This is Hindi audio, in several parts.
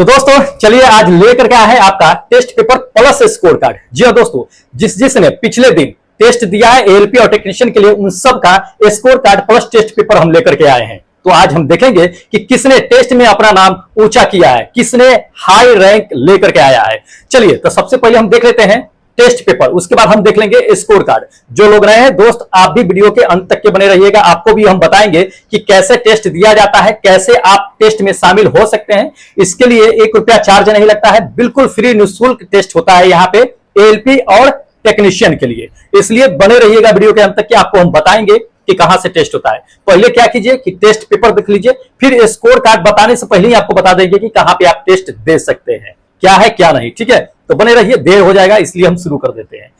तो दोस्तों चलिए आज लेकर के आए हैं आपका test paper plus score card. जी हाँ दोस्तों, जिसने पिछले दिन टेस्ट दिया है एएलपी और टेक्नीशियन के लिए, उन सब का score card plus test paper हम लेकर के आए हैं। तो आज हम देखेंगे कि किसने टेस्ट में अपना नाम ऊंचा किया है, किसने हाई रैंक लेकर के आया है। चलिए तो सबसे पहले हम देख लेते हैं टेस्ट पेपर, उसके बाद हम देख लेंगे स्कोर कार्ड। जो लोग रहे हैं दोस्त, आप भी वीडियो के अंत तक के बने रहिएगा। आपको भी हम बताएंगे कि कैसे टेस्ट दिया जाता है, कैसे आप टेस्ट में शामिल हो सकते हैं। इसके लिए 1 रुपया चार्ज नहीं लगता है, बिल्कुल फ्री निःशुल्क टेस्ट होता है यहाँ पे एएलपी और टेक्नीशियन के लिए। इसलिए बने रहिएगा वीडियो के अंत तक कि आपको हम बताएंगे कि कहां से टेस्ट होता है। पहले क्या कीजिए कि टेस्ट पेपर देख लीजिए, फिर स्कोर कार्ड बताने से पहले ही आपको बता देंगे कि कहां पे आप टेस्ट दे सकते हैं, क्या है क्या नहीं। ठीक है, तो बने रहिए, देर हो जाएगा इसलिए हम शुरू कर देते हैं।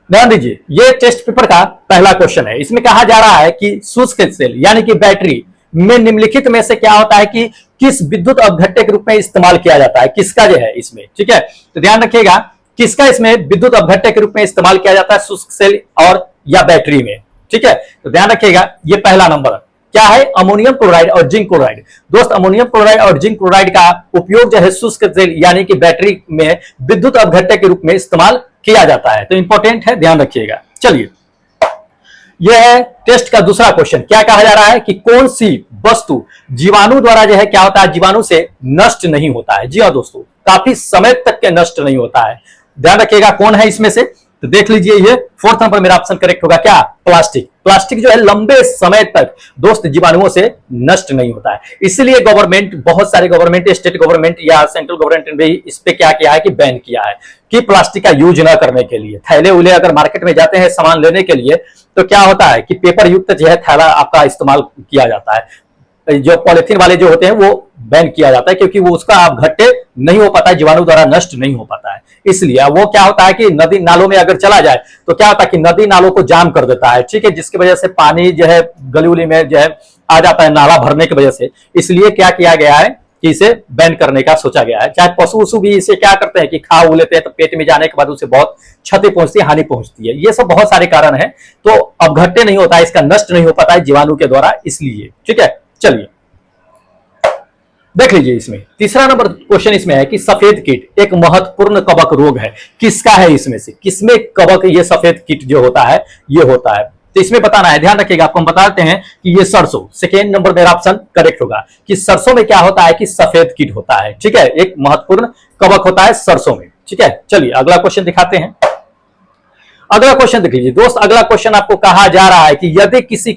ध्यान दीजिए, ये टेस्ट पेपर का पहला क्वेश्चन है। इसमें कहा जा रहा है कि शुष्क सेल यानी कि बैटरी में निम्नलिखित में से क्या होता है कि किस विद्युत अवघट्टे के रूप में इस्तेमाल किया जाता है। किसका जो है इसमें, ठीक है, तो ध्यान रखिएगा किसका इसमें विद्युत अवघट्टे के रूप में इस्तेमाल किया जाता है, शुष्क सेल और या बैटरी में। ठीक है, तो ध्यान रखिएगा ये पहला नंबर क्या है, अमोनियम क्लोराइड और जिंक क्लोराइड। दोस्त अमोनियम क्लोराइड और जिंक क्लोराइड का उपयोग जो है शुष्क सेल यानी कि बैटरी में विद्युत अवघट्टे के रूप में इस्तेमाल किया जाता है। तो इंपॉर्टेंट है, ध्यान रखिएगा। चलिए यह है टेस्ट का दूसरा क्वेश्चन। क्या कहा जा रहा है कि कौन सी वस्तु जीवाणु द्वारा जो है क्या होता है, जीवाणु से नष्ट नहीं होता है। जी हाँ दोस्तों, काफी समय तक के नष्ट नहीं होता है। ध्यान रखिएगा कौन है इसमें से, तो देख लीजिए ये 4th नंबर मेरा ऑप्शन करेक्ट होगा। क्या, प्लास्टिक। प्लास्टिक जो है लंबे समय तक दोस्त जीवाणुओं से नष्ट नहीं होता है। इसलिए गवर्नमेंट, बहुत सारे गवर्नमेंट, स्टेट गवर्नमेंट या सेंट्रल गवर्नमेंट ने इस पे क्या किया है कि बैन किया है कि प्लास्टिक का यूज ना करने के लिए। थैले उले अगर मार्केट में जाते हैं सामान लेने के लिए तो क्या होता है कि पेपर युक्त जो है थैला आपका इस्तेमाल किया जाता है। जो पॉलिथीन वाले जो होते हैं वो बैन किया जाता है क्योंकि वो उसका अवघट्टे नहीं हो पाता है, जीवाणु द्वारा नष्ट नहीं हो पाता है। इसलिए वो क्या होता है कि नदी नालों में अगर चला जाए तो क्या होता है कि नदी नालों को जाम कर देता है। ठीक है, जिसकी वजह से पानी जो है गली उली में जो है आ जाता है, नाला भरने की वजह से। इसलिए क्या किया गया है कि इसे बैन करने का सोचा गया है। चाहे पशु वशु भी इसे क्या करते हैं कि खा उ लेते हैं, तो पेट में जाने के बाद उसे बहुत क्षति पहुंचती है, हानि पहुंचती है। ये सब बहुत सारे कारण है। तो अवघट्टे नहीं होता है, इसका नष्ट नहीं हो पाता है जीवाणु के द्वारा, इसलिए। ठीक है, चलिए देख लीजिए इसमें तीसरा नंबर क्वेश्चन इसमें है कि सफेद कीट एक महत्वपूर्ण कवक रोग है। किसका है इसमें से, किसमें कवक ये सफेद कीट जो होता है ये होता है। तो इसमें बताना है, ध्यान रखिएगा। आपको हम बताते हैं कि ये सरसों, सेकेंड नंबर मेरा ऑप्शन करेक्ट होगा कि सरसों में क्या होता है कि सफेद कीट होता है। ठीक है, एक महत्वपूर्ण कवक होता है सरसों में। ठीक है, चलिए अगला क्वेश्चन दिखाते हैं। अगला क्वेश्चन देख लीजिए दोस्त। अगला क्वेश्चन आपको कहा जा रहा है कि यदि किसी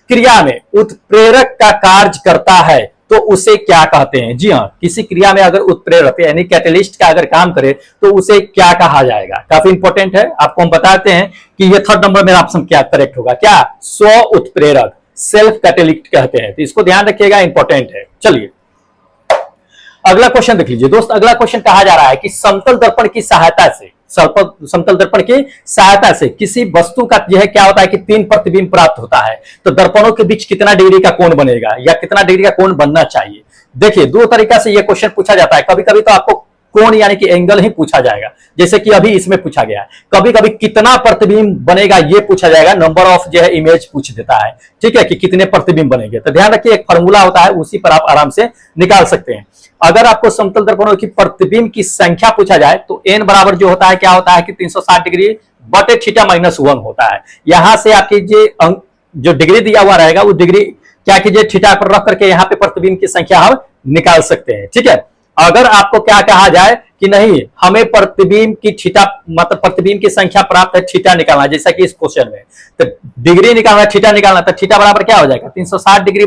क्रिया में उत्प्रेरक का कार्य करता है तो उसे क्या कहते हैं। जी हाँ, किसी क्रिया में अगर उत्प्रेरक यानी कैटलिस्ट का अगर काम करे तो उसे क्या कहा जाएगा। काफी इंपॉर्टेंट है, आपको हम बताते हैं कि ये 3rd नंबर मेरा ऑप्शन क्या करेक्ट होगा। क्या, स्व उत्प्रेरक, सेल्फ कैटलिस्ट कहते हैं। तो इसको ध्यान रखिएगा, इंपॉर्टेंट है। चलिए अगला क्वेश्चन देख लीजिए दोस्त। अगला क्वेश्चन कहा जा रहा है कि समतल दर्पण की सहायता से किसी वस्तु का यह क्या होता है कि 3 प्रतिबिंब प्राप्त होता है। तो दर्पणों के बीच कितना डिग्री का कोण बनेगा या कितना डिग्री का कोण बनना चाहिए। देखिए 2 तरीका से यह क्वेश्चन पूछा जाता है। कभी कभी तो आपको कोण यानी कि एंगल ही पूछा जाएगा, जैसे कि अभी इसमें पूछा गया है। कभी कभी कितना प्रतिबिंब बनेगा ये पूछा जाएगा, नंबर ऑफ जो है इमेज पूछ देता है। ठीक है, कि कितने प्रतिबिंब बनेंगे। तो ध्यान रखिए एक फॉर्मूला होता है, उसी पर आप आराम से निकाल सकते हैं। अगर आपको समतल दर्पणों की प्रतिबिंब की संख्या पूछा जाए तो n बराबर जो होता है क्या होता है कि 360 डिग्री बटे थीटा -1 होता है। यहां से आपकी जो डिग्री दिया हुआ रहेगा वो डिग्री क्या कीजिए थीटा पर रख करके यहाँ पे प्रतिबिंब की संख्या हम निकाल सकते हैं। ठीक है, अगर आपको क्या कहा जाए कि नहीं हमें प्रतिबिंब की थीटा मतलब प्रतिबिंब की संख्या प्राप्त है, थीटा निकालना, जैसा कि इस क्वेश्चन में तो डिग्री निकालना, थीटा निकालना, तो थीटा बराबर क्या हो जाएगा 360 डिग्री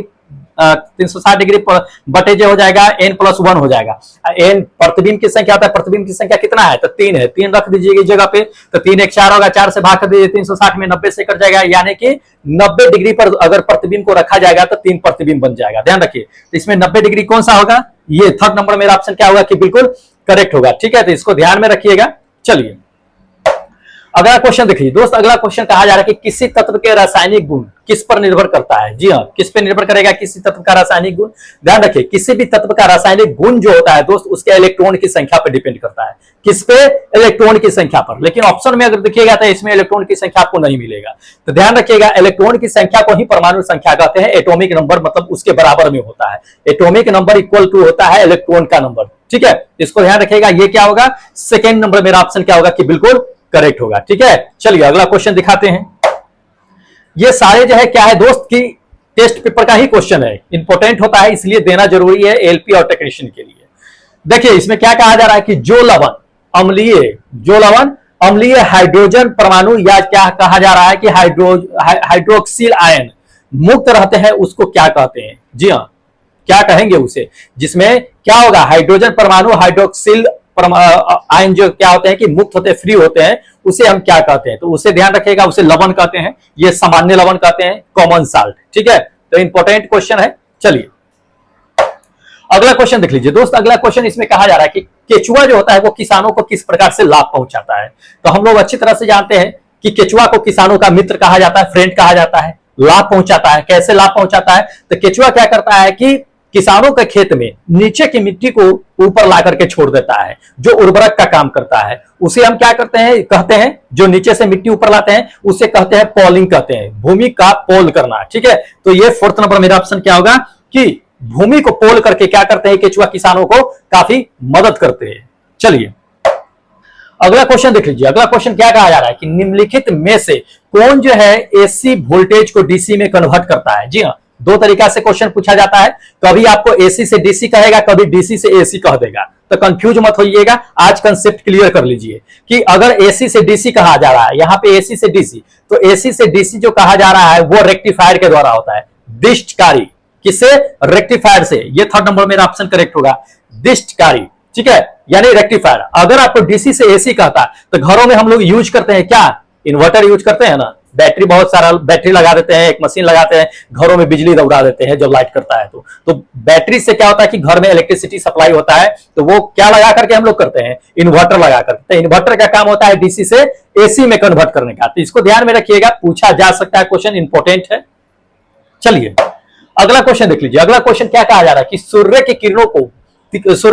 बटे जो हो जाएगा n+1 हो जाएगा। n प्रतिबिंब की संख्या होता है, प्रतिबिंब की संख्या कितना है तो 3 है, 3 रख दीजिएगा जगह पे, तो 3 1 4 होगा, 4 से भाग कर दीजिए 360 में 90 से कट जाएगा, यानी कि 90 डिग्री पर अगर प्रतिबिंब को रखा जाएगा तो 3 प्रतिबिंब बन जाएगा। ध्यान रखिए, तो इसमें 90 डिग्री कौन सा होगा, ये 3rd नंबर मेरा ऑप्शन क्या होगा कि बिल्कुल करेक्ट होगा। ठीक है, तो इसको ध्यान में रखिएगा। चलिए अगला क्वेश्चन देखिए दोस्त, अगला क्वेश्चन कहा जा रहा है कि किसी तत्व के रासायनिक गुण किस पर निर्भर करता है। जी हाँ, किस पे निर्भर करेगा किसी तत्व का रासायनिक गुण? ध्यान रखिए, किसी भी तत्व का रासायनिक गुण जो होता है दोस्त, उसके इलेक्ट्रॉन की संख्या पर डिपेंड करता है। किस पे? इलेक्ट्रॉन की संख्या पर। लेकिन ऑप्शन में अगर देखिएगा तो इसमें इलेक्ट्रॉन की संख्या आपको नहीं मिलेगा। तो ध्यान रखिएगा, इलेक्ट्रॉन की संख्या को ही परमाणु संख्या कहते हैं। एटॉमिक नंबर मतलब उसके बराबर में होता है। एटॉमिक नंबर इक्वल टू होता है इलेक्ट्रॉन का नंबर। ठीक है, इसको ध्यान रखिएगा। ये क्या होगा? सेकेंड नंबर मेरा ऑप्शन क्या होगा कि बिल्कुल करेक्ट होगा। ठीक है, चलिए अगला क्वेश्चन दिखाते हैं। ये सारे जो है क्या है दोस्त की टेस्ट पेपर का ही क्वेश्चन है, इंपॉर्टेंट होता है इसलिए देना जरूरी है एलपी और टेक्नीशियन के लिए। देखिए इसमें क्या कहा जा रहा है कि जो लवण अम्लीय हाइड्रोजन परमाणु या क्या कहा जा रहा है कि हाइड्रोक्सिल आयन मुक्त रहते हैं, उसको क्या कहते हैं? जी हाँ, क्या कहेंगे उसे? जिसमें क्या होगा? हाइड्रोजन परमाणु हाइड्रोक्सिल आयन जो क्या होते हैं कि मुक्त होते हैं, फ्री होते हैं, उसे हम क्या कहते हैं? तो उसे ध्यान रखिएगा, उसे लवण कहते हैं। ये सामान्य लवण कहते हैं, कॉमन साल्ट। ठीक है, तो इंपॉर्टेंट क्वेश्चन है। चलिए अगला क्वेश्चन देख लीजिए दोस्त। अगला क्वेश्चन इसमें कहा जा रहा है कि केचुआ जो होता है वो किसानों को किस प्रकार से लाभ पहुंचाता है। तो हम लोग अच्छी तरह से जानते हैं कि केचुआ को किसानों का मित्र कहा जाता है, फ्रेंड कहा जाता है। लाभ पहुंचाता है, कैसे लाभ पहुंचाता है? तो केचुआ क्या करता है कि किसानों के खेत में नीचे की मिट्टी को ऊपर ला करके छोड़ देता है, जो उर्वरक का काम करता है। उसे हम क्या करते हैं? कहते हैं, जो नीचे से मिट्टी ऊपर लाते हैं उसे कहते हैं पॉलिंग कहते हैं, भूमि का पोल करना। ठीक है, तो ये फोर्थ नंबर मेरा ऑप्शन क्या होगा कि भूमि को पोल करके क्या करते हैं केचुआ किसानों को काफी मदद करते हैं। चलिए अगला क्वेश्चन देख लीजिए। अगला क्वेश्चन क्या कहा जा रहा है कि निम्नलिखित में से कौन जो है एसी वोल्टेज को डीसी में कन्वर्ट करता है। जी हाँ, दो तरीका से क्वेश्चन पूछा जाता है, कभी आपको एसी से डीसी कहेगा, कभी डीसी से एसी कह देगा। तो कंफ्यूज मत होइएगा, आज कंसेप्ट क्लियर कर लीजिए कि अगर एसी से डीसी कहा जा रहा है, यहां पे एसी से डीसी, तो एसी से डीसी जो कहा जा रहा है वो रेक्टिफायर के द्वारा होता है, दिष्टकारी। किससे? रेक्टिफायर से। ये थर्ड नंबर मेरा ऑप्शन करेक्ट होगा, दिष्टकारी। ठीक है, यानी रेक्टिफायर। अगर आपको डीसी से एसी कहता तो घरों में हम लोग यूज करते हैं क्या? इन्वर्टर यूज करते हैं ना, बैटरी, बहुत सारा बैटरी लगा देते हैं, एक मशीन लगाते हैं, घरों में बिजली दौड़ा देते हैं जब लाइट करता है तो बैटरी से क्या होता है कि घर में इलेक्ट्रिसिटी सप्लाई होता है, तो वो क्या लगा करके हम लोग करते हैं? इन्वर्टर लगा करके। तो इन्वर्टर का काम होता है डीसी से एसी में कन्वर्ट करने का। तो इसको ध्यान में रखिएगा, पूछा जा सकता है, क्वेश्चन इंपॉर्टेंट है। चलिए अगला क्वेश्चन देख लीजिए। अगला क्वेश्चन क्या कहा जा रहा है कि सूर्य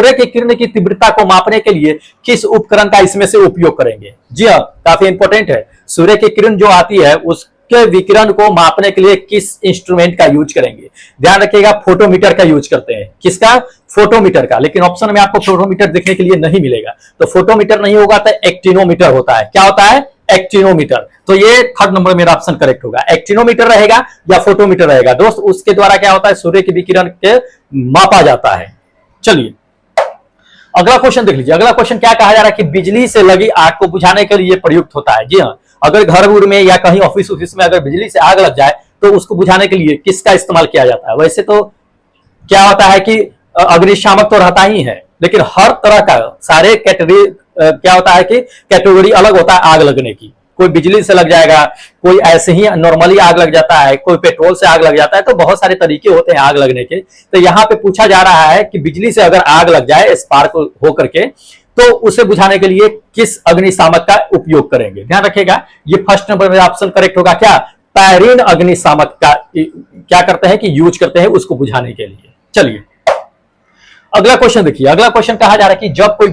की किरण की तीव्रता को मापने के लिए किस उपकरण का इसमें से उपयोग करेंगे। जी हाँ, काफी इंपॉर्टेंट है। सूर्य की किरण जो आती है उसके विकिरण को मापने के लिए किस इंस्ट्रूमेंट का यूज करेंगे? ध्यान रखिएगा, फोटोमीटर का यूज करते हैं। किसका? फोटोमीटर का। लेकिन ऑप्शन में आपको फोटोमीटर देखने के लिए नहीं मिलेगा, तो फोटोमीटर नहीं होगा तो एक्टिनोमीटर होता है। क्या होता है? एक्टिनोमीटर। तो ये थर्ड नंबर मेरा ऑप्शन करेक्ट होगा, एक्टिनोमीटर रहेगा या फोटोमीटर रहेगा दोस्त। उसके द्वारा क्या होता है? सूर्य के विकिरण के मापा जाता है। चलिए अगला क्वेश्चन देख लीजिए। अगला क्वेश्चन क्या कहा जा रहा है कि बिजली से लगी आग को बुझाने के लिए प्रयुक्त होता है। जी हाँ, अगर घर में या कहीं ऑफिस में अगर बिजली से आग लग जाए तो उसको बुझाने के लिए किसका इस्तेमाल किया जाता है? वैसे तो क्या होता है कि अग्निशामक तो रहता ही है, लेकिन हर तरह का सारे कैटेगरी क्या होता है कि कैटेगरी अलग होता है आग लगने की। कोई बिजली से लग जाएगा, कोई ऐसे ही नॉर्मली आग लग जाता है, कोई पेट्रोल से आग लग जाता है, तो बहुत सारे तरीके होते हैं आग लगने के। तो यहाँ पे पूछा जा रहा है कि बिजली से अगर आग लग जाए स्पार्क हो करके, तो उसे बुझाने के लिए किस अग्निशामक का उपयोग करेंगे? ध्यान रखिएगा, ये फर्स्ट नंबर में ऑप्शन करेक्ट होगा। क्या? पैरीन अग्निशामक का क्या करते हैं कि यूज करते हैं उसको बुझाने के लिए। चलिए अगला क्वेश्चन देखिए। अगला क्वेश्चन कहा जा रहा है कि जब कोई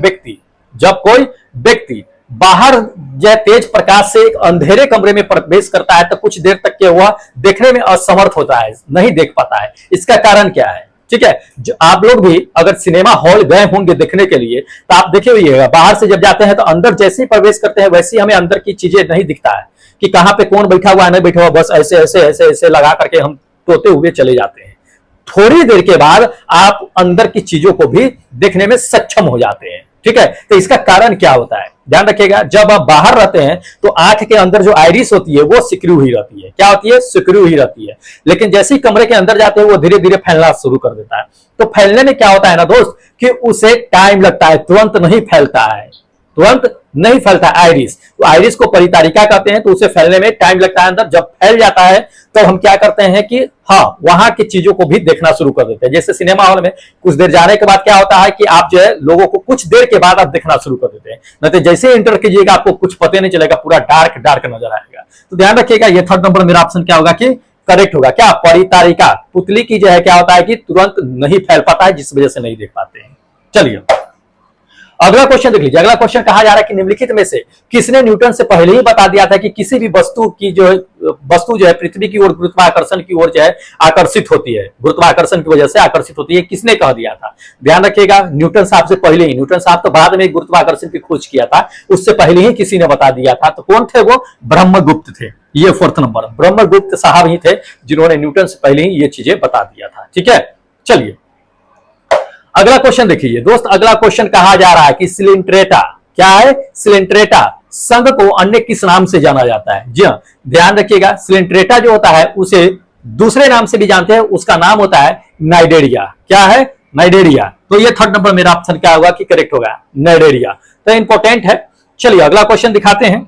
व्यक्ति बाहर या तेज प्रकाश से एक अंधेरे कमरे में प्रवेश करता है तो कुछ देर तक के वह देखने में असमर्थ होता है, नहीं देख पाता है। इसका कारण क्या है? ठीक है, जो आप लोग भी अगर सिनेमा हॉल गए होंगे देखने के लिए तो आप देखे हुए बाहर से जब जाते हैं तो अंदर जैसे ही प्रवेश करते हैं वैसे ही हमें अंदर की चीजें नहीं दिखता है कि कहां पे कौन बैठा हुआ है, नहीं बैठा हुआ, बस ऐसे ऐसे ऐसे ऐसे लगा करके हम तोते हुए चले जाते हैं। थोड़ी देर के बाद आप अंदर की चीजों को भी देखने में सक्षम हो जाते हैं। ठीक है, तो इसका कारण क्या होता है? ध्यान रखिएगा, जब आप बाहर रहते हैं तो आंख के अंदर जो आइरिस होती है वो सिक्रू ही रहती है। क्या होती है? सिक्रू ही रहती है। लेकिन जैसे ही कमरे के अंदर जाते हैं वो धीरे धीरे फैलना शुरू कर देता है। तो फैलने में क्या होता है ना दोस्त कि उसे टाइम लगता है, तुरंत नहीं फैलता है। तुरंत नहीं फैलता आइरिस। तो आइरिस को परितारिका कहते हैं, तो उसे फैलने में टाइम लगता है अंदर। जब फैल जाता है तो हम क्या करते हैं कि हाँ वहां की चीजों को भी देखना शुरू कर देते हैं। जैसे सिनेमा हॉल में कुछ देर जाने के बाद क्या होता है कि आप जो है लोगों को कुछ देर के बाद आप देखना शुरू कर देते हैं, नहीं तो जैसे एंटर कीजिएगा आपको कुछ पता नहीं चलेगा, पूरा डार्क डार्क नजर आएगा। तो ध्यान रखिएगा ये थर्ड नंबर मेरा ऑप्शन क्या होगा कि करेक्ट होगा। क्या परितारिका, पुतली की जो है क्या होता है कि तुरंत नहीं फैल पाता है, जिस वजह से नहीं देख पाते हैं। चलिए अगला क्वेश्चन देख लीजिए। अगला क्वेश्चन कहा जा रहा है कि निम्नलिखित में से किसने न्यूटन से पहले ही बता दिया था कि किसी भी वस्तु जो है पृथ्वी की ओर गुरुत्वाकर्षण की ओर जो है आकर्षित होती है, गुरुत्वाकर्षण की वजह से आकर्षित होती है, किसने कह दिया था? ध्यान रखिएगा न्यूटन साहब से पहले ही, न्यूटन साहब तो बाद में गुरुत्वाकर्षण की खोज किया था, उससे पहले ही किसी ने बता दिया था। तो कौन थे वो? ब्रह्मगुप्त थे। ये फोर्थ नंबर, ब्रह्मगुप्त साहब ही थे जिन्होंने न्यूटन से पहले ही ये चीजें बता दिया था। ठीक है, चलिए अगला क्वेश्चन देखिए दोस्त। अगला क्वेश्चन कहा जा रहा है कि सिलिंट्रेटा, क्या है? सिलिंट्रेटा संघ को अन्य किस नाम से जाना जाता है? जी हाँ, ध्यान रखिएगा सिलिंट्रेटा जो होता है उसे दूसरे नाम से भी जानते हैं, उसका नाम होता है नाइडेरिया। क्या है? नाइडेरिया। तो ये थर्ड नंबर मेरा ऑप्शन क्या होगा कि करेक्ट होगा, नाइडेरिया। तो इंपॉर्टेंट है। चलिए अगला क्वेश्चन दिखाते हैं।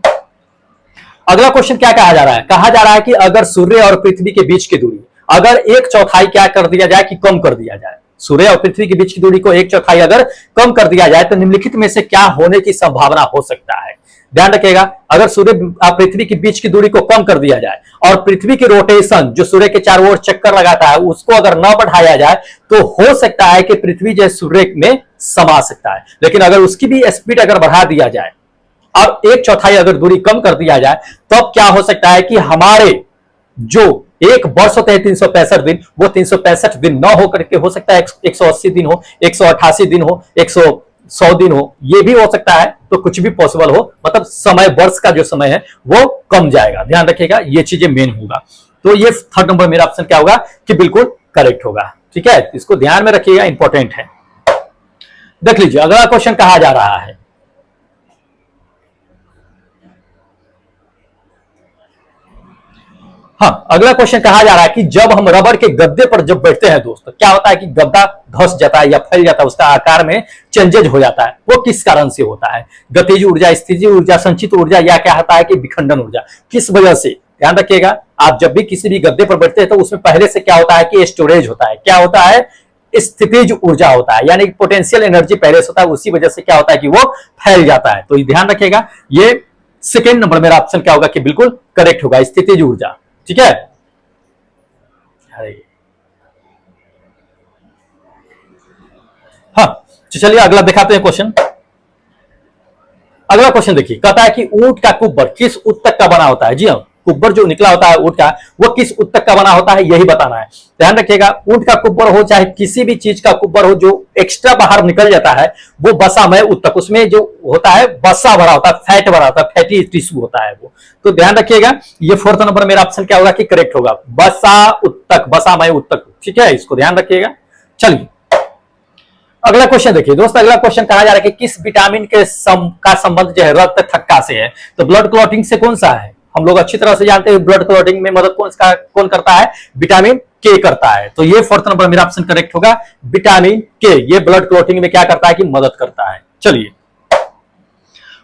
अगला क्वेश्चन क्या कहा जा रहा है? कहा जा रहा है कि अगर सूर्य और पृथ्वी के बीच की दूरी अगर 1/4 क्या कर दिया जाए कि कम कर दिया जाए, सूर्य और पृथ्वी के बीच की दूरी को 1/4 अगर कम कर दिया जाए तो निम्नलिखित में से क्या होने की संभावना हो सकता है? ध्यान रखिएगा, अगर सूर्य और पृथ्वी के बीच की दूरी को कम कर दिया जाए और पृथ्वी की रोटेशन जो सूर्य के चारों ओर चक्कर लगाता है उसको अगर न बढ़ाया जाए तो हो सकता है कि पृथ्वी जो सूर्य में समा सकता है। लेकिन अगर उसकी भी स्पीड अगर बढ़ा दिया जाए और 1/4 अगर दूरी कम कर दिया जाए तब तो क्या हो सकता है कि हमारे जो एक वर्ष होते हैं 365 दिन, वो 365 दिन न होकर के हो सकता है 180 दिन हो, 188 दिन हो, 100 दिन हो, ये भी हो सकता है। तो कुछ भी पॉसिबल हो, मतलब समय, वर्ष का जो समय है वो कम जाएगा। ध्यान रखिएगा ये चीजें मेन होगा। तो ये थर्ड नंबर मेरा ऑप्शन क्या होगा कि बिल्कुल करेक्ट होगा। ठीक है, इसको ध्यान में रखिएगा, इंपॉर्टेंट है। देख लीजिए अगला क्वेश्चन कहा जा रहा है। हाँ, अगला क्वेश्चन कहा जा रहा है कि जब हम रबर के गद्दे पर जब बैठते हैं दोस्तों, क्या होता है कि गद्दा धंस जाता है या फैल जाता है, उसका आकार में चेंजेज हो जाता है। वो किस कारण से होता है? गतिज ऊर्जा, स्थितिज ऊर्जा, संचित ऊर्जा, या क्या होता है कि विखंडन ऊर्जा? किस वजह से? ध्यान रखिएगा, आप जब भी किसी भी गद्दे पर बैठते हैं तो उसमें पहले से क्या होता है कि स्टोरेज होता है। क्या होता है? स्थितिज ऊर्जा होता है, यानी पोटेंशियल एनर्जी पहले से होता है, उसी वजह से क्या होता है कि वो फैल जाता है। तो ध्यान रखिएगा, ये सेकेंड नंबर मेरा ऑप्शन क्या होगा कि बिल्कुल करेक्ट होगा, स्थितिज ऊर्जा। ठीक है, हाँ चलिए अगला दिखाते हैं क्वेश्चन। अगला क्वेश्चन देखिए, कहता है कि ऊंट का कुब्बर किस उत्तक का बना होता है? जी हाँ, कुब्बर जो निकला होता है ऊंट का, वो किस उत्तक का बना होता है यही बताना है। ध्यान रखिएगा, ऊंट का कुब्बर हो चाहे किसी भी चीज का कुब्बर हो जो एक्स्ट्रा बाहर निकल जाता है वो वसामय उत्तक, उसमें जो होता है वसा भरा होता है, फैट भरा होता है, फैटी टिश्यू होता है वो। तो ध्यान रखिएगा ये फोर्थ नंबर मेरा ऑप्शन क्या होगा कि करेक्ट होगा, वसा उत्तक, वसामय उत्तक। ठीक है, इसको ध्यान रखिएगा। चलिए अगला क्वेश्चन देखिए दोस्त। अगला क्वेश्चन कहा जा रहा है कि किस विटामिन का संबंध जो है रक्त थक्का से है? तो ब्लड क्लॉटिंग से कौन सा है? हम लोग अच्छी तरह से जानते हैं ब्लड क्लॉटिंग में मदद कौन करता है? विटामिन के करता है। तो ये फोर्थ नंबर मेरा ऑप्शन करेक्ट होगा, विटामिन के। ये ब्लड क्लॉटिंग में क्या करता है कि मदद करता है। चलिए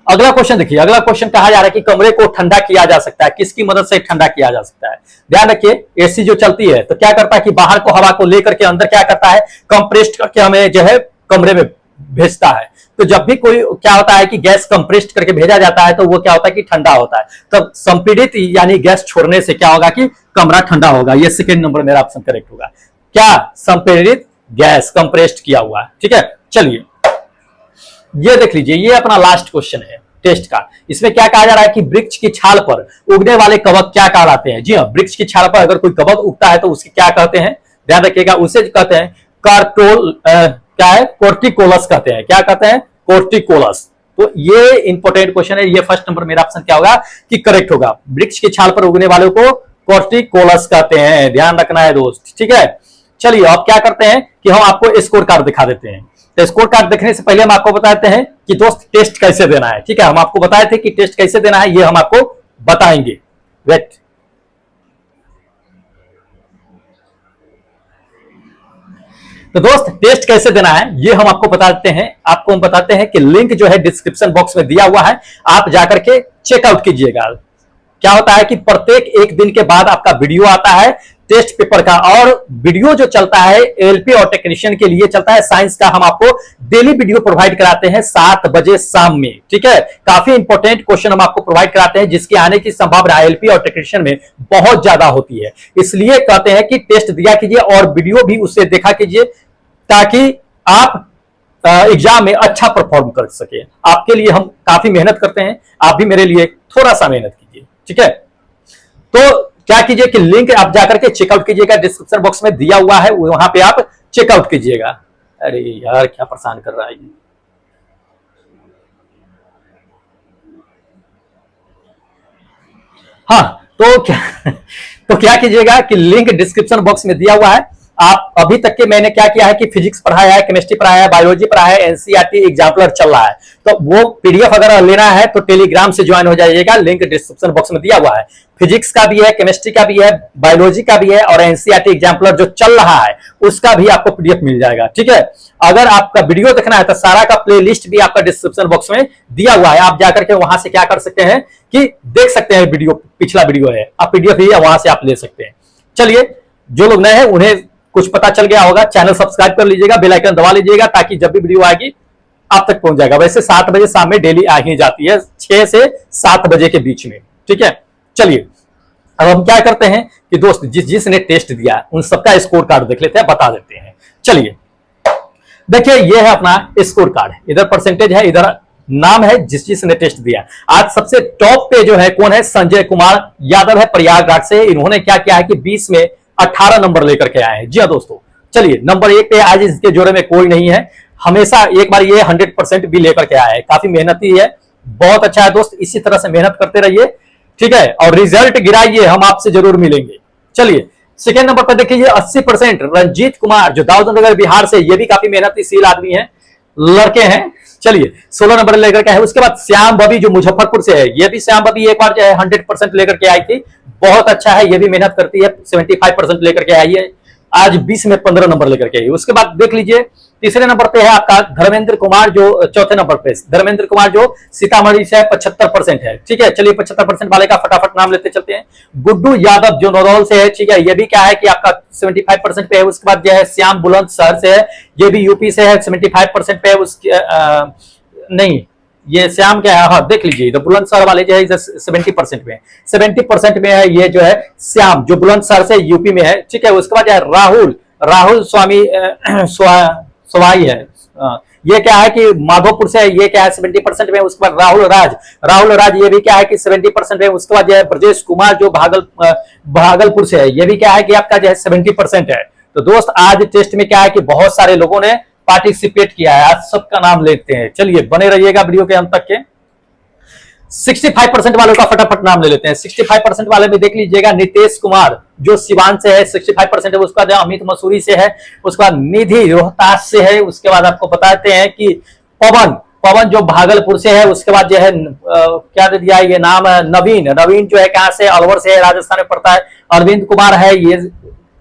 अगला क्वेश्चन देखिए। अगला क्वेश्चन कहा जा रहा है कि कमरे को ठंडा किया जा सकता है, किसकी मदद से ठंडा किया जा सकता है? ध्यान रखिए, एसी जो चलती है तो क्या करता है कि बाहर को हवा को लेकर के अंदर क्या करता है, कंप्रेस्ड करके हमें जो है कमरे में भेजता है। तो जब भी कोई क्या होता है कि गैस कंप्रेस्ड करके भेजा जाता है तो वो क्या होता है कि ठंडा होता है। तब संपीड़ित यानी गैस छोड़ने से क्या होगा कि कमरा ठंडा होगा। ये सेकंड नंबर मेरा ऑप्शन करेक्ट होगा। क्या? संपीड़ित गैस, कंप्रेस्ड किया हुआ। ठीक है, चलिए ये देख लीजिए, ये अपना लास्ट क्वेश्चन है टेस्ट का। इसमें क्या कहा जा रहा है कि वृक्ष की छाल पर उगने वाले कवक क्या कहलाते हैं? जी हाँ, वृक्ष की छाल पर अगर कोई कवक उगता है तो उसके क्या कहते हैं? ध्यान रखिएगा, उसे कहते हैं क्या है? कोर्टिकोलस कहते हैं। क्या कहते हैं? कोर्टिकोलस। तो ये इंपॉर्टेंट क्वेश्चन है, ये फर्स्ट नंबर मेरा ऑप्शन क्या होगा कि करेक्ट होगा। वृक्ष की छाल पर उगने वालों को कोर्टिकोलस कहते हैं, ध्यान रखना है दोस्त। ठीक है, चलिए अब क्या करते हैं कि हम आपको स्कोर कार्ड दिखा देते हैं। तो स्कोर कार्ड देखने से पहले हम आपको बताते हैं कि दोस्त टेस्ट कैसे देना है। ठीक है, हम आपको बताए थे कि टेस्ट कैसे देना है, ये हम आपको बताएंगे। वेट, तो दोस्त टेस्ट कैसे देना है ये हम आपको हम बताते हैं कि लिंक जो है डिस्क्रिप्शन बॉक्स में दिया हुआ है, आप जाकर के चेकआउट कीजिएगा। क्या होता है कि प्रत्येक एक दिन के बाद आपका वीडियो आता है टेस्ट पेपर का, और वीडियो जो चलता है एलपी और टेक्नीशियन के लिए चलता है साइंस का। हम आपको डेली वीडियो प्रोवाइड कराते हैं 7 बजे शाम में, ठीक है। काफी इंपॉर्टेंट क्वेश्चन हम आपको प्रोवाइड कराते हैं जिसके आने की संभावना एलपी और टेक्नीशियन में बहुत ज्यादा होती है। इसलिए कहते हैं कि टेस्ट दिया कीजिए और वीडियो भी उससे देखा कीजिए ताकि आप एग्जाम में अच्छा परफॉर्म कर सके। आपके लिए हम काफी मेहनत करते हैं, आप भी मेरे लिए थोड़ा सा मेहनत कीजिए, ठीक है। तो क्या कीजिए कि लिंक आप जाकर के चेकआउट कीजिएगा, डिस्क्रिप्शन बॉक्स में दिया हुआ है, वहां पे आप चेकआउट कीजिएगा। अरे यार क्या परेशान कर रहा है ये। हाँ तो क्या कीजिएगा कि लिंक डिस्क्रिप्शन बॉक्स में दिया हुआ है। आप अभी तक के मैंने क्या किया है कि फिजिक्स पढ़ाया है, केमिस्ट्री पढ़ाया है, बायोलॉजी पढ़ाया है, एनसीईआरटी एग्जाम्पलर चल रहा है। तो वो पीडीएफ अगर लेना है तो टेलीग्राम से ज्वाइन हो जाइएगा, लिंक डिस्क्रिप्शन बॉक्स में दिया हुआ है। फिजिक्स का भी है, केमिस्ट्री का भी है, बायोलॉजी का भी है, और एनसीईआरटी एग्जाम्पलर जो चल रहा है उसका भी आपको पीडीएफ मिल जाएगा, ठीक है। अगर आपका वीडियो देखना है तो सारा का प्ले लिस्ट भी आपका डिस्क्रिप्शन बॉक्स में दिया हुआ है। आप जाकर के वहां से क्या कर सकते हैं कि देख सकते हैं, वीडियो पिछला वीडियो है, आप पीडीएफ ही वहां से आप ले सकते हैं। चलिए, जो लोग नए हैं उन्हें कुछ पता चल गया होगा, चैनल सब्सक्राइब कर लीजिएगा, बेल आइकन दबा लीजिएगा ताकि जब भी वीडियो आएगी आप तक पहुंच जाएगा। वैसे 7 बजे शाम में डेली आ ही जाती है, 6 से 7 बजे के बीच में, ठीक है। चलिए अब हम क्या करते हैं कि दोस्त जिसने टेस्ट दिया उन सबका स्कोर कार्ड देख लेते हैं, बता देते हैं। चलिए देखिए, ये है अपना स्कोर कार्ड, इधर परसेंटेज है, इधर नाम है जिसने टेस्ट दिया। आज सबसे टॉप पे जो है कौन है, संजय कुमार यादव है, प्रयागराज से। इन्होंने क्या किया है कि 20 में 18 नंबर लेकर के आए हैं। जी हाँ दोस्तों, चलिए नंबर 1 पे आज इसके जोड़े में कोई नहीं है, हमेशा एक बार ये 100% भी लेकर के आया है। काफी मेहनती है, बहुत अच्छा है दोस्त, इसी तरह से मेहनत करते रहिए, ठीक है, और रिजल्ट गिराइए, हम आपसे जरूर मिलेंगे। चलिए सेकेंड नंबर पर देखिए 80% रंजीत कुमार जो दाऊदनगर बिहार से, ये भी काफी मेहनतीशील आदमी है, लड़के हैं। चलिए 16 नंबर लेकर के है। उसके बाद श्याम बबी जो मुजफ्फरपुर से है, ये भी श्याम बबी एक बार जो है 100% लेकर के आई थी, बहुत अच्छा है, ये भी मेहनत करती है, 75% लेकर के आई है। आज 20 में 15 नंबर लेकर के आई। उसके बाद देख लीजिए तीसरे नंबर पे है आपका धर्मेंद्र कुमार, जो चौथे नंबर पे धर्मेंद्र कुमार जो सीतामढ़ी से है, 75% है, ठीक है। चलिए 75% वाले का फटाफट नाम लेते चलते हैं। गुड्डू यादव जो नौरोल से है, ठीक है, ये भी क्या है कि आपका 75% पे है। उसके बाद जो है श्याम बुलंदशहर से है, ये भी यूपी से है, 75% पे है। उसके नहीं, ये श्याम क्या है, हाँ देख लीजिए, बुलंदशहर वाले जो है 70% में, 70% में है ये जो है श्याम जो बुलंदशहर से यूपी में है, ठीक है। उसके बाद राहुल स्वामी सवाई है, ये क्या है कि माधोपुर से है, ये क्या है 70% में। उसके बाद राहुल राज ये भी क्या है कि 70% में। उसके बाद जो है ब्रजेश कुमार जो भागलपुर से है, ये भी क्या है कि आपका जो है 70% है। तो दोस्त आज टेस्ट में क्या है कि बहुत सारे लोगों ने पार्टिसिपेट किया है, आज सबका नाम लेते हैं। चलिए बने रहिएगा वीडियो के अंत तक के। 65% वालों का फटाफट नाम ले लेते हैं। 65% वाले में देख लीजिएगा नितेश कुमार जो सिवान से है, 65% है। उसका जो अमित मसूरी से है, उसके बाद निधि रोहतास से है। उसके बाद आपको बताते हैं कि पवन जो भागलपुर से है। उसके बाद जो है क्या दे दिया ये नाम, नवीन जो है कहां से, अलवर से है, राजस्थान में पड़ता है। अरविंद कुमार है, ये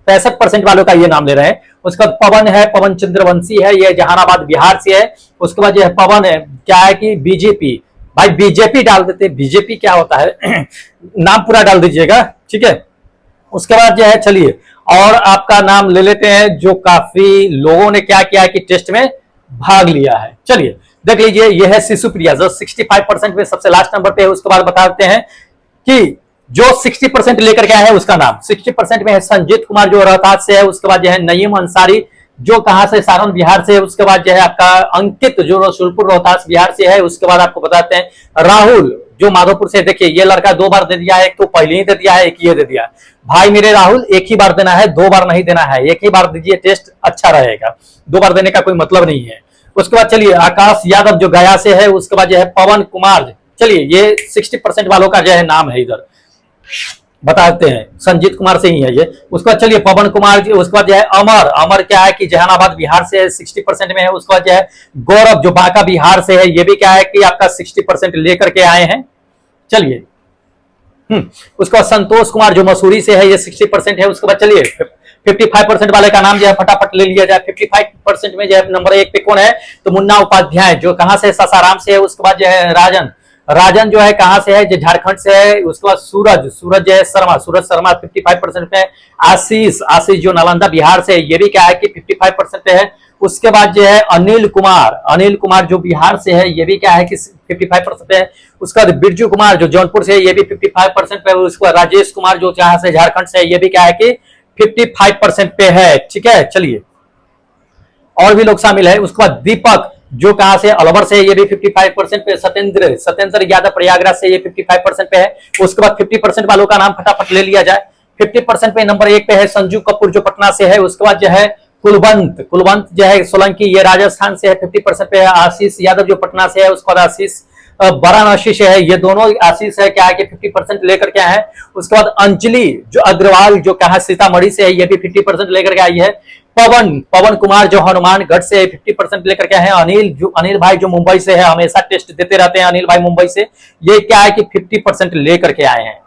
65% वालों का ये नाम ले रहे हैं। उसके बाद पवन है, पवन चंद्रवंशी है, ये जहानाबाद बिहार से है। उसके बाद जो है पवन है, क्या है कि बीजेपी, भाई बीजेपी डाल देते, बीजेपी क्या होता है नाम पूरा डाल दीजिएगा, ठीक है। उसके बाद जो है चलिए और आपका नाम ले लेते हैं जो काफी लोगों ने क्या किया है कि टेस्ट में भाग लिया है। चलिए देख लीजिए, यह है शिशुप्रिया जो 65% में सबसे लास्ट नंबर पे है। उसके बाद बताते हैं कि जो 60% लेकर के आया है उसका नाम 60% में है संजीत कुमार जो रोहतास से है। उसके बाद जो है नईम अंसारी जो कहां से, सारण बिहार से है। उसके बाद जो है आपका अंकित जो रसूलपुर रोहतास बिहार से है। उसके बाद आपको बताते हैं राहुल जो माधोपुर से। देखिए ये लड़का 2 बार दे दिया है, एक तो पहले ही दे दिया है, एक ये दे दिया। भाई मेरे राहुल, एक ही बार देना है, 2 बार नहीं देना है, एक ही बार दीजिए, टेस्ट अच्छा रहेगा, 2 बार देने का कोई मतलब नहीं है। उसके बाद चलिए आकाश यादव जो गया से है। उसके बाद जो है पवन कुमार, चलिए ये 60% वालों का जो है नाम है, इधर बताते हैं संजीत कुमार से ही है ये। उसके बाद चलिए पवन कुमार जी। उसके बाद जो है अमर क्या है कि जहानाबाद बिहार से है, 60% में है। उसके बाद जो है गौरव जो बांका बिहार से है, ये भी क्या है कि आपका 60% लेकर के आए हैं। चलिए उसके बाद संतोष कुमार जो मसूरी से है, ये 60% है। उसके बाद चलिए 55% वाले का नाम जो है फटाफट ले लिया जाए। 55% में जो है नंबर 1 पे कौन है, तो मुन्ना उपाध्याय, जो कहां से, सासाराम से है। उसके बाद जो है राजन जो है कहां से है, जो झारखंड से है। उसके बाद सूरज जो है सूरज शर्मा 55% पे है। आशीष जो नालंदा बिहार से है, ये भी क्या है कि 55% पे है। उसके बाद जो है अनिल कुमार जो बिहार से है, ये भी क्या है कि 55% पे है। उसके बाद बिरजू कुमार जो जौनपुर से है, ये भी 55% पे है। उसके बाद राजेश कुमार जो जहां से झारखंड से है, ये भी क्या है कि 55% पे है। ठीक है, चलिए और भी लोग शामिल है। उसके बाद दीपक जो कहां से, अलवर से, ये भी 55% पे। सत्येंद्र यादव प्रयागराज से, ये 55% पे है। उसके बाद 50% वालों का नाम फटाफट ले लिया जाए। 50% पे नंबर 1 पे है संजू कपूर जो पटना से है। उसके बाद जो है कुलवंत जो है सोलंकी, ये राजस्थान से है, 50% पे है। आशीष यादव जो पटना से है। उसके बाद आशीष वाराणसी से है, ये दोनों आशीष है क्या है कि 50% लेकर के आए हैं। उसके बाद अंजलि जो अग्रवाल जो कहा सीतामढ़ी से है, ये भी 50% लेकर के आई है। पवन कुमार जो हनुमानगढ़ से 50% लेकर के आए हैं। अनिल भाई जो मुंबई से है, हमेशा टेस्ट देते रहते हैं अनिल भाई मुंबई से, ये क्या है कि 50% लेकर के आए हैं।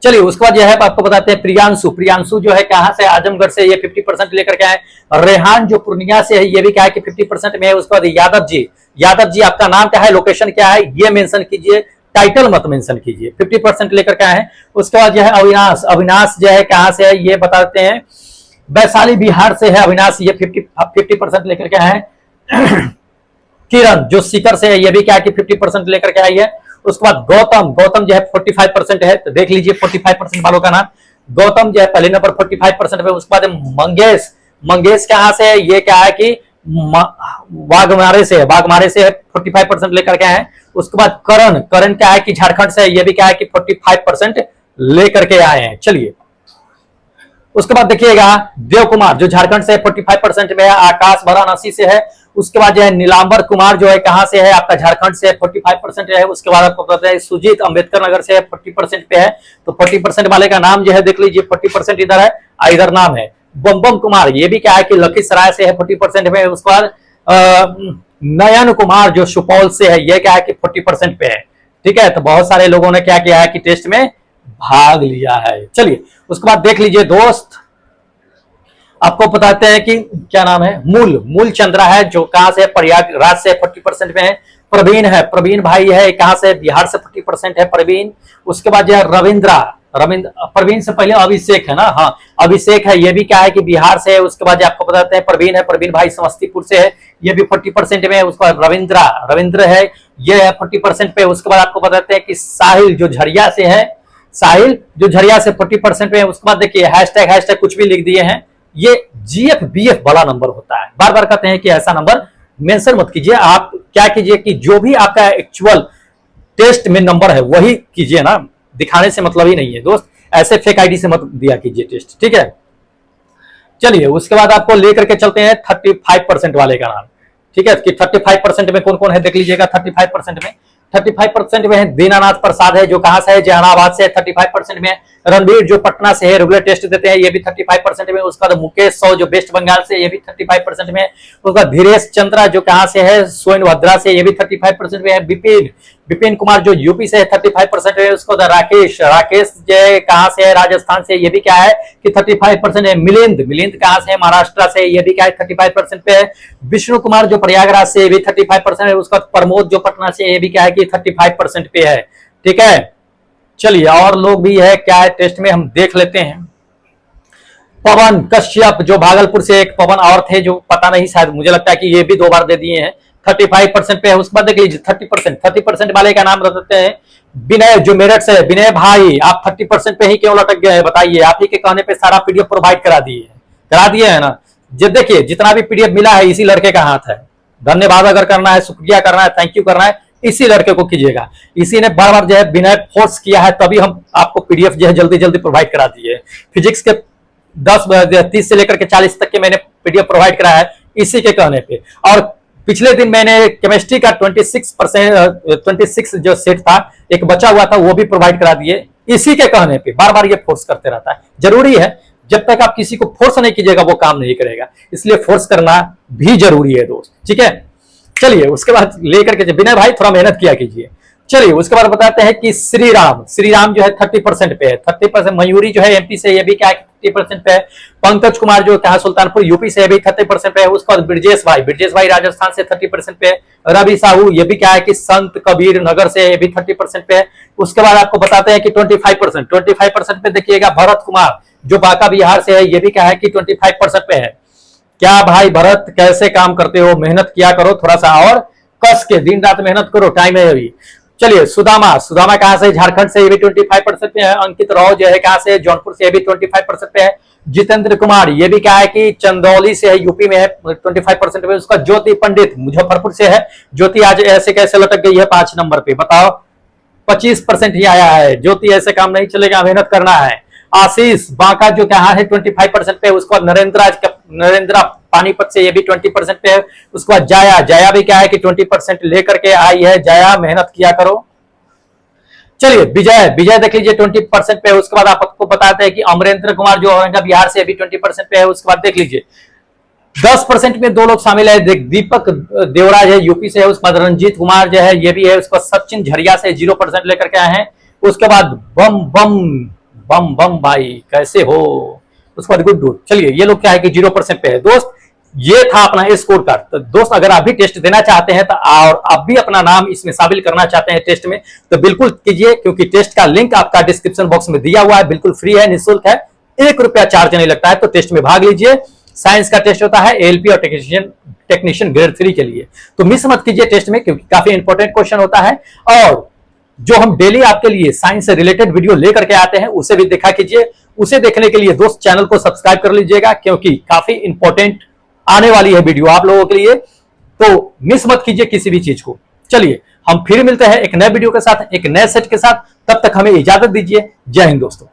चलिए उसके बाद जो है आपको बताते हैं प्रियांशु जो है कहां से, आजमगढ़ से, ये 50% लेकर के आए। रेहान जो पूर्णिया से है, ये भी क्या है कि 50% में है। उसके बाद यादव जी आपका नाम क्या है, लोकेशन क्या है, ये मेंशन कीजिए, टाइटल मत मेंशन कीजिए। 50% लेकर के आए हैं। उसके बाद जो है अविनाश जो है कहां से है, ये बताते हैं वैशाली बिहार से है अविनाश, ये 50% लेकर के आए हैं। किरण जो सीकर से है, ये भी क्या है कि 50% लेकर के आई है। उसके बाद गौतम जो है 45% है, तो देख लीजिए 45% वालों का नाम। गौतम जो है पहले नंबर 45% पे। उसके बाद मंगेश कहां से है, ये क्या है कि वाघमारे से है, 45% लेकर के आए हैं। उसके बाद करण क्या है कि झारखंड से है, ये भी क्या है कि 45% लेकर के आए हैं। चलिए उसके बाद देखिएगा देव कुमार जो झारखंड से 45% में है। आकाश वाराणसी से है। उसके बाद जो है नीलांबर कुमार जो है कहां से है, आपका झारखंड से 45% है। उसके बाद आपको पता है सुजीत अंबेडकर नगर से 40% पे है। तो 40% वाले का नाम जो है देख लीजिए, 40% इधर है, इधर नाम है। बम कुमार, ये भी क्या है कि लखीसराय से है, 40% में। उसके बाद नयन कुमार जो सुपौल से है, ये क्या है कि 40% पे है। ठीक है, तो बहुत सारे लोगों ने क्या किया है कि टेस्ट में भाग लिया है। चलिए उसके बाद देख लीजिए दोस्त, आपको बताते हैं कि क्या नाम है, मूल चंद्रा है जो कहां से, प्रयागराज से 40% में है। प्रवीण भाई है कहां से, बिहार से 40% है प्रवीण। उसके बाद जो है रविंद्र प्रवीण से पहले अभिषेक है ना, हाँ अभिषेक है, ये भी क्या है कि बिहार से है। उसके बाद आपको बताते हैं प्रवीण भाई समस्तीपुर से है, ये भी 40% में है। उसके बाद रविंद्र है, ये है 40% पे। उसके बाद आपको बताते हैं कि साहिल जो झरिया से 40% में है। उसके बाद देखिए हैशटैग कुछ भी लिख दिए हैं, ये GFBF वाला नंबर होता है। बार बार कहते हैं कि ऐसा नंबर मेंशन मत कीजिए। आप क्या कीजिए कि जो भी आपका एक्चुअल टेस्ट में नंबर है वही कीजिए ना, दिखाने से मतलब ही नहीं है दोस्त, ऐसे फेक आईडी से मत दिया कीजिए टेस्ट। ठीक है, चलिए उसके बाद आपको लेकर के चलते हैं 35% वाले का नाम। ठीक है, कि 35% में कौन कौन है देख लीजिएगा। 35% में है दीनानाथ प्रसाद है जो कहां से है, जहानाबाद से है, 35% में। रणवीर जो पटना से है, रेगुलर टेस्ट देते हैं, ये भी 35% में। उसका मुकेश सौ जो वेस्ट बंगाल से, ये भी 35% में। उसका धीरेश चंद्रा जो कहां से है, सोनभद्रा से, ये भी 35% में है। विपिन कुमार जो यूपी से है, 35% है। उसको राकेश जो कहां से है, राजस्थान से, ये भी क्या है कि 35% है। मिलिंद कहां से है, महाराष्ट्र से, ये भी क्या है 35% पे है। विष्णु कुमार जो प्रयागराज से, ये भी 35% है। उसका प्रमोद जो पटना से, ये भी क्या है कि 35% पे है। ठीक है, चलिए और लोग भी है क्या है टेस्ट में, हम देख लेते हैं। पवन कश्यप जो भागलपुर से, एक पवन और थे जो पता नहीं, शायद मुझे लगता है कि ये भी 2 बार दे दिए हैं, 35% पे है। उसके बाद देख लीजिए 30% वाले का नाम रखते हैं विनय जो मेरठ से है। विनय भाई आप 30% पे ही क्यों लटक गए हैं बताइए, आप ही के कहने पे सारा पीडीएफ प्रोवाइड करा दिए है ना। देखिए जितना भी पीडीएफ मिला है इसी लड़के का हाथ है। धन्यवाद अगर करना है, शुक्रिया करना है, थैंक यू करना है, इसी लड़के को कीजिएगा। इसी ने बार बार जो है विनय फोर्स किया है, तभी हम आपको पीडीएफ जो है जल्दी जल्दी प्रोवाइड करा दिए। फिजिक्स के 30 से लेकर के 40 तक के मैंने पीडीएफ प्रोवाइड कराया है इसी के कहने पे। और पिछले दिन मैंने केमिस्ट्री का 26 जो सेट था, एक बचा हुआ था, वो भी प्रोवाइड करा दिए इसी के कहने पे। बार बार ये फोर्स करते रहता है, जरूरी है। जब तक आप किसी को फोर्स नहीं कीजिएगा वो काम नहीं करेगा, इसलिए फोर्स करना भी जरूरी है दोस्त। ठीक है, चलिए उसके बाद लेकर के विनय भाई थोड़ा मेहनत किया कीजिए। चलिए उसके बाद बताते हैं कि श्रीराम जो है 30% पे है, 30%। मयूरी जो है एमपी से, ये भी क्या है 30% पे है। पंकज कुमार जो क्या सुल्तानपुर यूपी से, भी 30% पे है। उसके बाद ब्रजेश भाई राजस्थान से 30% पे है। रवि साहू ये भी क्या है कि संत कबीर नगर से, ये भी 30% पे है। उसके बाद आपको बताते हैं कि 25% पे देखिएगा भरत कुमार जो बांका बिहार से है, ये भी क्या है कि 25% पे है। क्या भाई भरत कैसे काम करते हो, मेहनत किया करो थोड़ा सा और कस के, दिन रात मेहनत करो, टाइम है अभी। चलिए सुदामा कहां से, झारखंड से, ये भी 25% पे है। अंकित राव जो है कहां से, जौनपुर से, ये भी 25% पे है। जितेंद्र कुमार ये भी क्या है कि चंदौली से है, यूपी में है, 25% पे। उसका ज्योति पंडित मुजफ्फरपुर से है। ज्योति आज ऐसे कैसे लटक गई है 5 नंबर पे, बताओ। 25% ही आया है। ज्योति ऐसे काम नहीं चलेगा, मेहनत करना है। आशीष बांका जो कहा है 25% पे। उसको नरेंद्रा पानीपत से, ये भी 20% पे है। उसके बाद जाया भी क्या है कि 20% लेकर के आई है। जाया मेहनत किया करो। चलिए विजय देख लीजिए 20% पे है। उसके बाद आपको बताते हैं कि अमरेंद्र कुमार जो औरंगाबाद बिहार से, अभी 20% पे है। उसके बाद देख लीजिए 10% में 2 लोग शामिल है। दीपक देवराज है यूपी से है। उसके बाद रंजीत कुमार जो है, ये भी है। उसके बाद सचिन झरिया से 0% लेकर के आए हैं। उसके बाद बम भाई कैसे हो। उसके बाद गुड्डू। चलिए ये लोग क्या है कि 0% पे है। दोस्त ये था अपना स्कोर कार्ड। तो दोस्त अगर आप भी टेस्ट देना चाहते हैं तो और आप भी अपना नाम इसमें शामिल करना चाहते हैं टेस्ट में, तो बिल्कुल कीजिए, क्योंकि टेस्ट का लिंक आपका डिस्क्रिप्शन बॉक्स में दिया हुआ है। बिल्कुल फ्री है, निःशुल्क है, 1 रुपया चार्ज नहीं लगता है। तो टेस्ट में भाग लीजिए। साइंस का टेस्ट होता है एएलपी और टेक्नीशियन ग्रेड 3 के लिए, तो मिस मत कीजिए टेस्ट में, क्योंकि काफी इंपॉर्टेंट क्वेश्चन होता है। और जो हम डेली आपके लिए साइंस से रिलेटेड वीडियो लेकर के आते हैं उसे भी देखा कीजिए। उसे देखने के लिए दोस्त चैनल को सब्सक्राइब कर लीजिएगा, क्योंकि काफी इंपॉर्टेंट आने वाली है वीडियो आप लोगों के लिए। तो मिस मत कीजिए किसी भी चीज को। चलिए हम फिर मिलते हैं एक नए वीडियो के साथ, एक नए सेट के साथ। तब तक हमें इजाजत दीजिए। जय हिंद दोस्तों।